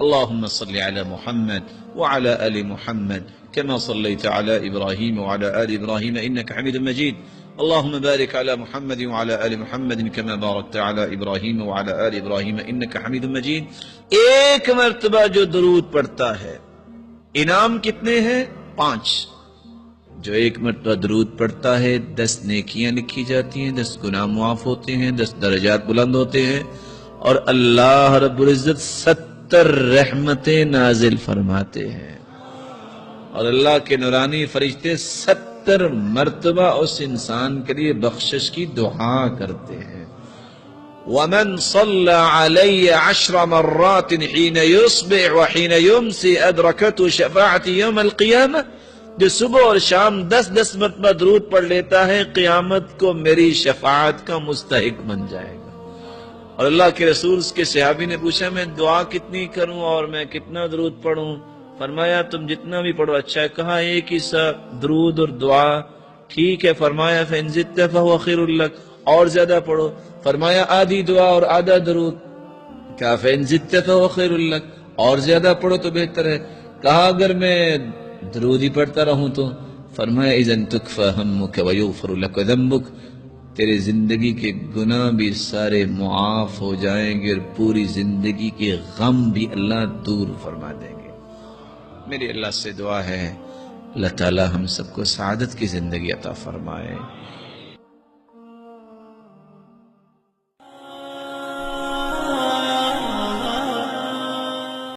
اللهم صل على محمد وعلى آل محمد كما صليت على إبراهيم وعلى آل إبراهيم إنك حميد مجيد. اللهم بارك على محمد وعلى آل محمد كما باركت على إبراهيم وعلى آل إبراهيم إنك حميد مجيد. ایک مرتبہ جو درود پڑھتا ہے انعام کتنے ہیں؟ 5. جو ایک مرتبہ درود پڑھتا ہے 10 نیکیاں لکھی جاتی ہیں، 10 گناہ معاف ہوتے ہیں، 10 درجات بلند ہوتے ہیں، اور اللہ رب العزت 70 رحمتیں نازل فرماتے ہیں، اور اللہ کے نورانی فرشتے 70 مرتبہ اس انسان کے لیے بخشش کی دعا کرتے ہیں. وَمَنْ صَلَّى عَلَيَّ 10 مرات حين يصبح وحين يمسي أدركته شفاعتي يوم القيامة. جو صبح اور شام 10 مرتبہ درود پڑھ لیتا ہے قیامت کو میری شفاعت کا مستحق بن جائے گا. اور اللہ کے رسول اس کے صحابی نے پوچھا میں دعا کتنی کروں اور میں کتنا درود پڑھوں؟ فرمایا تم جتنا بھی پڑھو اچھا ہے. کہا ایک ہی سا درود اور دعا ٹھیک ہے. فرمایا فَإِن زِدْتَ فَهُوَ خَيْرٌ لَكَ، اور زیادہ پڑھو. فرمایا آدھی دعا اور آدھا درود. کہا فَإِن زِدْتَ فَهُوَ خَيْرٌ لَكَ، اور زیادہ پڑھو تو بہتر ہے. کہا اگر میں درود ہی پڑھتا رہوں تو؟ فرمایا اذن تکفى ہمک ویغفر لک ذنبک، تیرے زندگی کے گناہ بھی سارے معاف ہو جائیں گے اور پوری زندگی کے غم بھی اللہ دور فرما دیں گے. میری اللہ سے دعا ہے اللہ تعالی ہم سب کو سعادت کی زندگی عطا فرمائے.